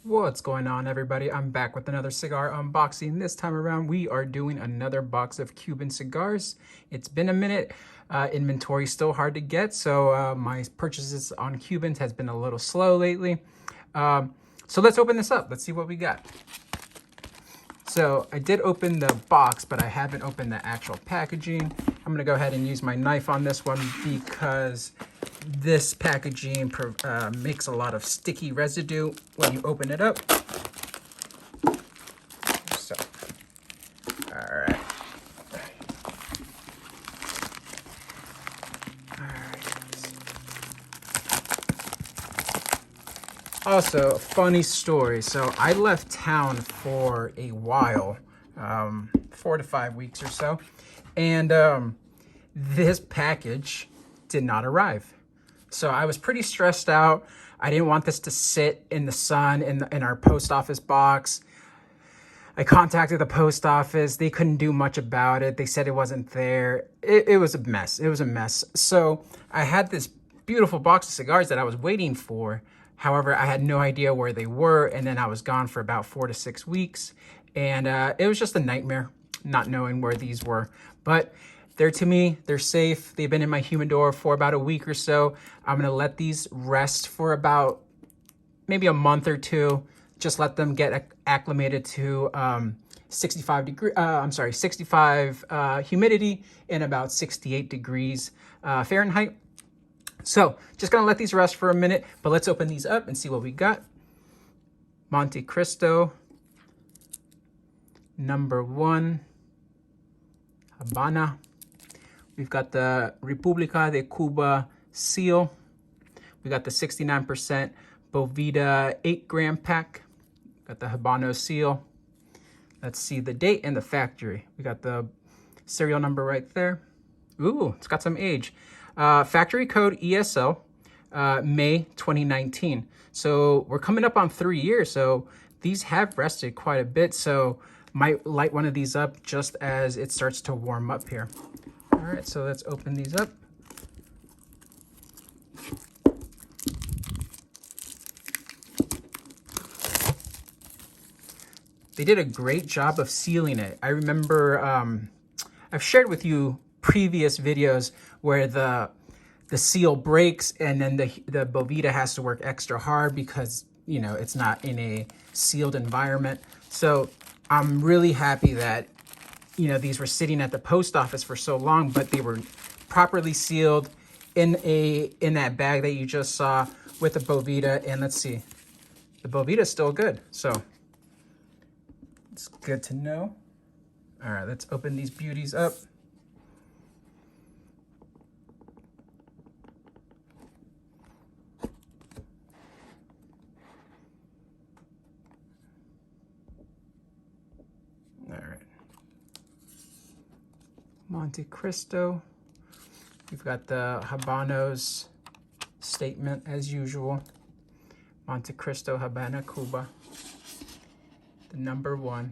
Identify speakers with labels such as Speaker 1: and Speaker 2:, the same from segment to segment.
Speaker 1: What's going on, everybody? I'm back with another cigar unboxing. This time around, we are doing another box of Cuban cigars. It's been a minute. Inventory still hard to get, so my purchases on Cubans has been a little slow lately. So let's open this up. Let's see what we got. So I did open the box, but I haven't opened the actual packaging. I'm gonna go ahead and use my knife on this one because this packaging makes a lot of sticky residue when you open it up. So, all right. Also, funny story. So I left town for a while, 4 to 5 weeks or so, and this package did not arrive. So I was pretty stressed out. I didn't want this to sit in the sun in our post office box. I contacted the post office. They couldn't do much about it. They said it wasn't there. It was a mess. It was a mess. So I had this beautiful box of cigars that I was waiting for. However, I had no idea where they were. And then I was gone for about 4 to 6 weeks. And it was just a nightmare not knowing where these were. But they're, to me, they're safe. They've been in my humidor for about a week or so. I'm going to let these rest for about maybe a month or two. Just let them get acclimated to 65 humidity and about 68 degrees Fahrenheit. So just gonna let these rest for a minute, but let's open these up and see what we got. Montecristo, #1, Habana. We've got the República de Cuba seal. We got the 69% Boveda 8-gram pack. Got the Habanos seal. Let's see the date and the factory. We got the serial number right there. Ooh, it's got some age. Factory code ESL, May 2019. So we're coming up on 3 years. So these have rested quite a bit. So might light one of these up just as it starts to warm up here. All right, so let's open these up. They did a great job of sealing it. I remember I've shared with you previous videos where the seal breaks and then the Boveda has to work extra hard because, you know, it's not in a sealed environment. So I'm really happy that, you know, these were sitting at the post office for so long, but they were properly sealed in that bag that you just saw with the Boveda. And let's see, the Boveda is still good. So it's good to know. All right, let's open these beauties up. All right. Montecristo. We've got the Habanos statement as usual. Montecristo, Habana, Cuba. The #1.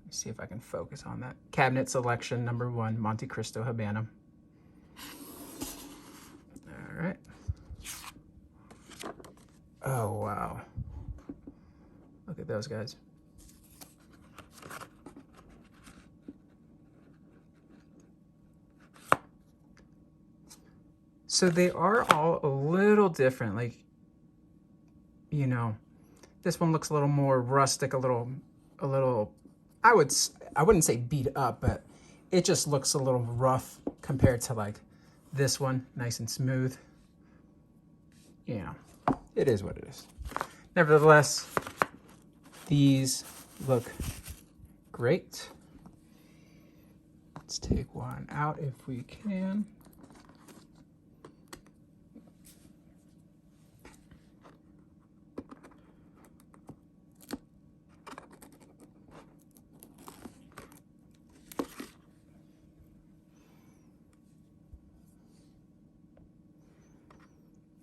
Speaker 1: Let's see if I can focus on that. Cabinet selection #1, Montecristo, Habana. All right. Oh, wow. Look at those guys. So they are all a little different. Like, you know, this one looks a little more rustic, a little, I wouldn't say beat up, but it just looks a little rough compared to like this one, nice and smooth. You know, it is what it is. Nevertheless, these look great. Let's take one out if we can.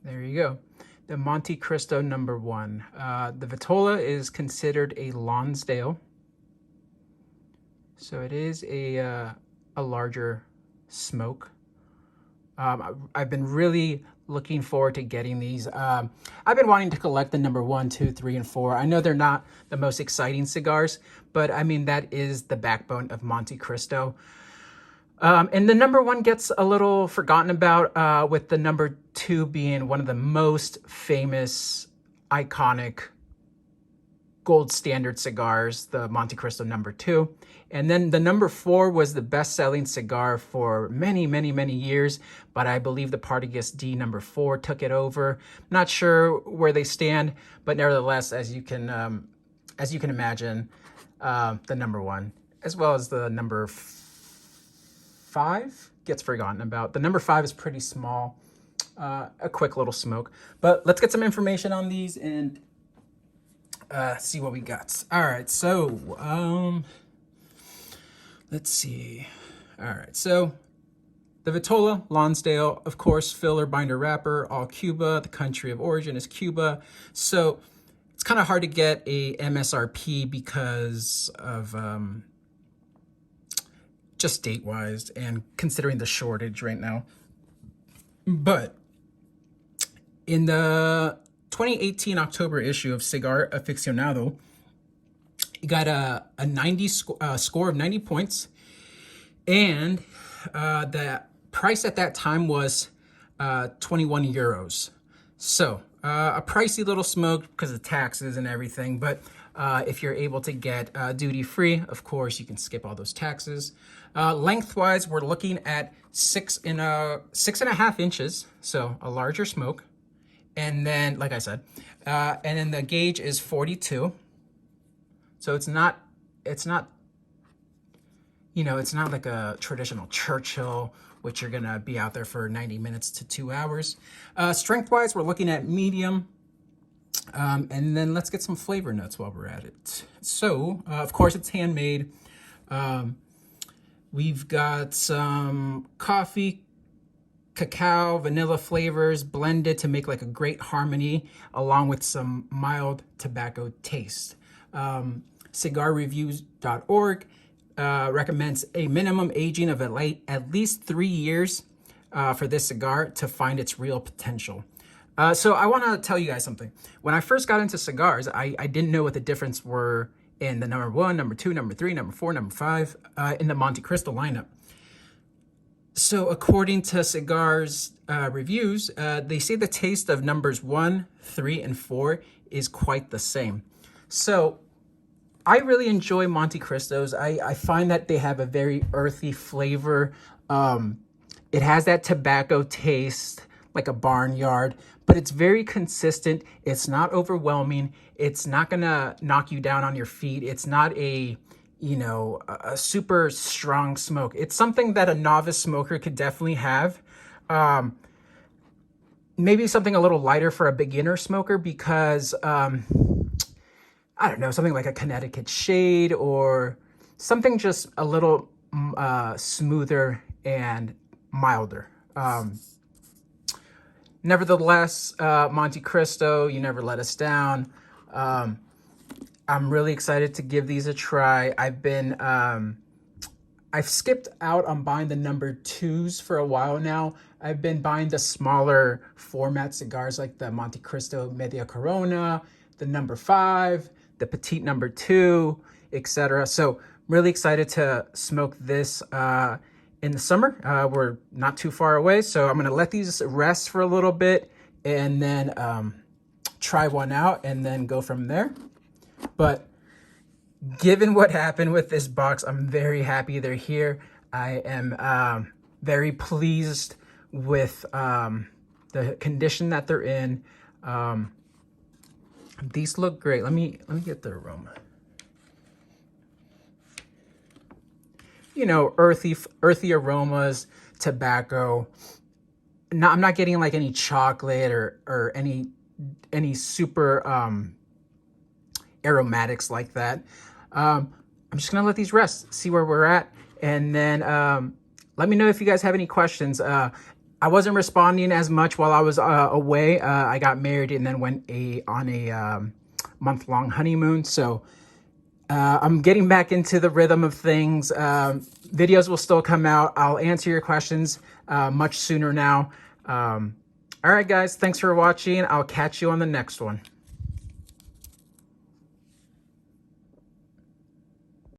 Speaker 1: There you go. The Montecristo #1. The Vitola is considered a Lonsdale. So it is a larger smoke. I've been really looking forward to getting these. I've been wanting to collect the number 1, 2, 3, and 4. I know they're not the most exciting cigars, but I mean, that is the backbone of Montecristo. And the number 1 gets a little forgotten about, with the number 2 being one of the most famous, iconic, gold standard cigars, the Montecristo number 2. And then the number 4 was the best-selling cigar for many, many, many years, but I believe the Partagas D number 4 took it over. Not sure where they stand, but nevertheless, as you can imagine, the number 1, as well as the number 5, gets forgotten about. The number 5 is pretty small, a quick little smoke. But let's get some information on these and see what we got. All right, so let's see. All right, so the Vitola Lonsdale, of course, filler, binder, wrapper, all Cuba. The country of origin is Cuba. So it's kind of hard to get a MSRP because of just date-wise and considering the shortage right now. But in the 2018 October issue of Cigar Aficionado, you got a 90 score of 90 points, and the price at that time was 21 euros. So a pricey little smoke because of taxes and everything, but if you're able to get duty-free, of course, you can skip all those taxes. Lengthwise, we're looking at 6.5 inches, so a larger smoke. And then, like I said, and then the gauge is 42. So it's not, you know, it's not like a traditional Churchill, which you're gonna be out there for 90 minutes to 2 hours. Strength-wise, we're looking at medium. And then let's get some flavor notes while we're at it. So, of course, it's handmade. We've got some coffee, cacao, vanilla flavors blended to make like a great harmony, along with some mild tobacco taste. Cigarreviews.org recommends a minimum aging of at least 3 years for this cigar to find its real potential. So I want to tell you guys something. When I first got into cigars, I didn't know what the difference were in the number 1, number 2, number 3, number 4, number 5 in the Montecristo lineup. So according to Cigar's reviews, they say the taste of numbers 1, 3, and 4 is quite the same. So I really enjoy Montecristos. I find that they have a very earthy flavor. It has that tobacco taste, like a barnyard, but it's very consistent. It's not overwhelming. It's not gonna knock you down on your feet. It's not a, you know, a super strong smoke. It's something that a novice smoker could definitely have. Maybe something a little lighter for a beginner smoker because, I don't know, something like a Connecticut Shade or something just a little smoother and milder. Nevertheless, Montecristo, you never let us down. I'm really excited to give these a try. I've skipped out on buying the number 2s for a while now. I've been buying the smaller format cigars like the Montecristo Media Corona, the number 5, the petite number 2, etc. So really excited to smoke this in the summer. We're not too far away, so I'm gonna let these rest for a little bit and then try one out and then go from there. But given what happened with this box, I'm very happy they're here. I am very pleased with the condition that they're in. These look great. Let me get the aroma. You know, earthy aromas, tobacco. I'm not getting like any chocolate or any super aromatics like that. I'm just gonna let these rest, see where we're at, and then let me know if you guys have any questions. I wasn't responding as much while I was away. I got married and then went on a month-long honeymoon, so I'm getting back into the rhythm of things. Videos will still come out. I'll answer your questions much sooner now. All right, guys, thanks for watching. I'll catch you on the next one.